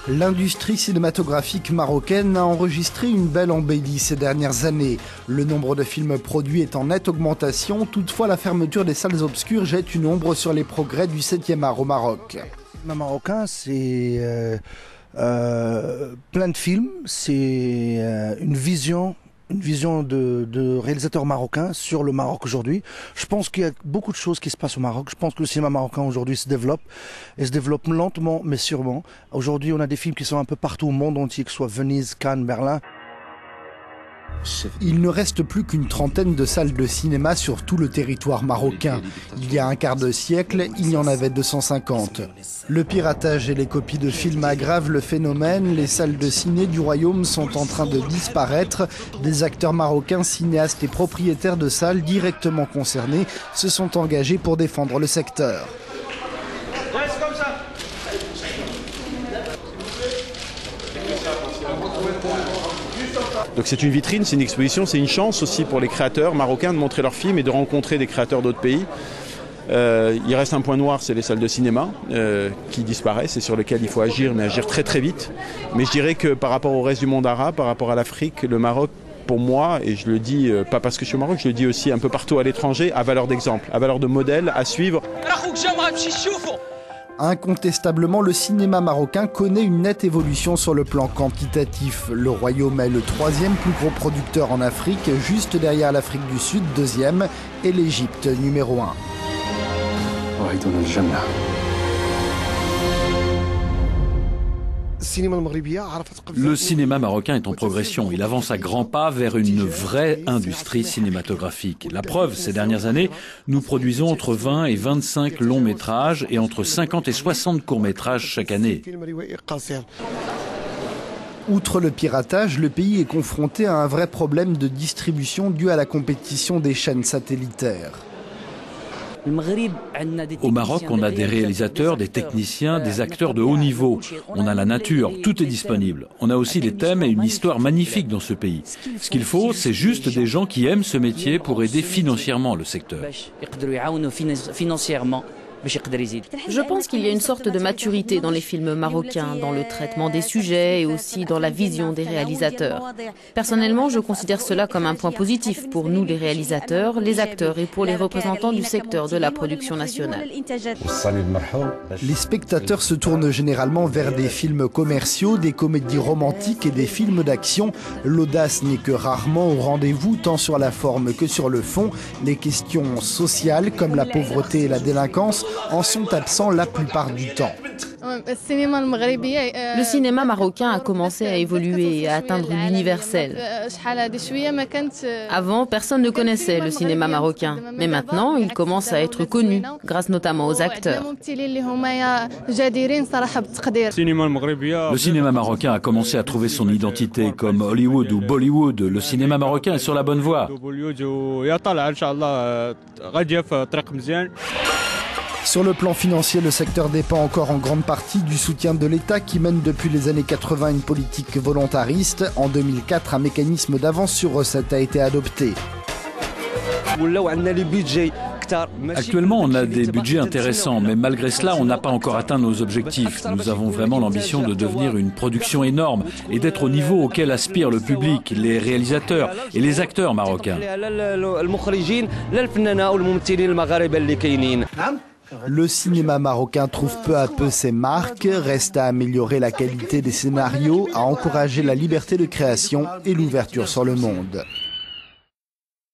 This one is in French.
L'industrie cinématographique marocaine a enregistré une belle embellie ces dernières années. Le nombre de films produits est en nette augmentation, toutefois la fermeture des salles obscures jette une ombre sur les progrès du 7e art au Maroc. Le cinéma marocain, c'est plein de films, c'est une vision de réalisateurs marocains sur le Maroc aujourd'hui. Je pense qu'il y a beaucoup de choses qui se passent au Maroc. Je pense que le cinéma marocain aujourd'hui se développe lentement mais sûrement. Aujourd'hui, on a des films qui sont un peu partout au monde entier, que ce soit Venise, Cannes, Berlin. Il ne reste plus qu'une trentaine de salles de cinéma sur tout le territoire marocain. Il y a un quart de siècle, il y en avait 250. Le piratage et les copies de films aggravent le phénomène. Les salles de ciné du royaume sont en train de disparaître. Des acteurs marocains, cinéastes et propriétaires de salles directement concernés se sont engagés pour défendre le secteur. Donc c'est une vitrine, c'est une exposition, c'est une chance aussi pour les créateurs marocains de montrer leurs films et de rencontrer des créateurs d'autres pays. Il reste un point noir, c'est les salles de cinéma qui disparaissent et sur lesquelles il faut agir, mais agir très très vite. Mais je dirais que par rapport au reste du monde arabe, par rapport à l'Afrique, le Maroc, pour moi, et je le dis pas parce que je suis au Maroc, je le dis aussi un peu partout à l'étranger, a valeur d'exemple, a valeur de modèle à suivre. Incontestablement, le cinéma marocain connaît une nette évolution sur le plan quantitatif. Le Royaume est le troisième plus gros producteur en Afrique, juste derrière l'Afrique du Sud, deuxième, et l'Égypte, numéro 1. Le cinéma marocain est en progression. Il avance à grands pas vers une vraie industrie cinématographique. La preuve, ces dernières années, nous produisons entre 20 et 25 longs métrages et entre 50 et 60 courts métrages chaque année. Outre le piratage, le pays est confronté à un vrai problème de distribution dû à la compétition des chaînes satellitaires. Au Maroc, on a des réalisateurs, des techniciens, des acteurs de haut niveau. On a la nature, tout est disponible. On a aussi des thèmes et une histoire magnifique dans ce pays. Ce qu'il faut, c'est juste des gens qui aiment ce métier pour aider financièrement le secteur. Je pense qu'il y a une sorte de maturité dans les films marocains, dans le traitement des sujets et aussi dans la vision des réalisateurs. Personnellement, je considère cela comme un point positif pour nous les réalisateurs, les acteurs et pour les représentants du secteur de la production nationale. Les spectateurs se tournent généralement vers des films commerciaux, des comédies romantiques et des films d'action. L'audace n'est que rarement au rendez-vous, tant sur la forme que sur le fond. Les questions sociales, comme la pauvreté et la délinquance, en sont absents la plupart du temps. Le cinéma marocain a commencé à évoluer et à atteindre l'universel. Avant, personne ne connaissait le cinéma marocain, mais maintenant, il commence à être connu, grâce notamment aux acteurs. Le cinéma marocain a commencé à trouver son identité, comme Hollywood ou Bollywood. Le cinéma marocain est sur la bonne voie. Sur le plan financier, le secteur dépend encore en grande partie du soutien de l'État qui mène depuis les années 80 une politique volontariste. En 2004, un mécanisme d'avance sur recette a été adopté. Actuellement, on a des budgets intéressants, mais malgré cela, on n'a pas encore atteint nos objectifs. Nous avons vraiment l'ambition de devenir une production énorme et d'être au niveau auquel aspire le public, les réalisateurs et les acteurs marocains. Le cinéma marocain trouve peu à peu ses marques, reste à améliorer la qualité des scénarios, à encourager la liberté de création et l'ouverture sur le monde.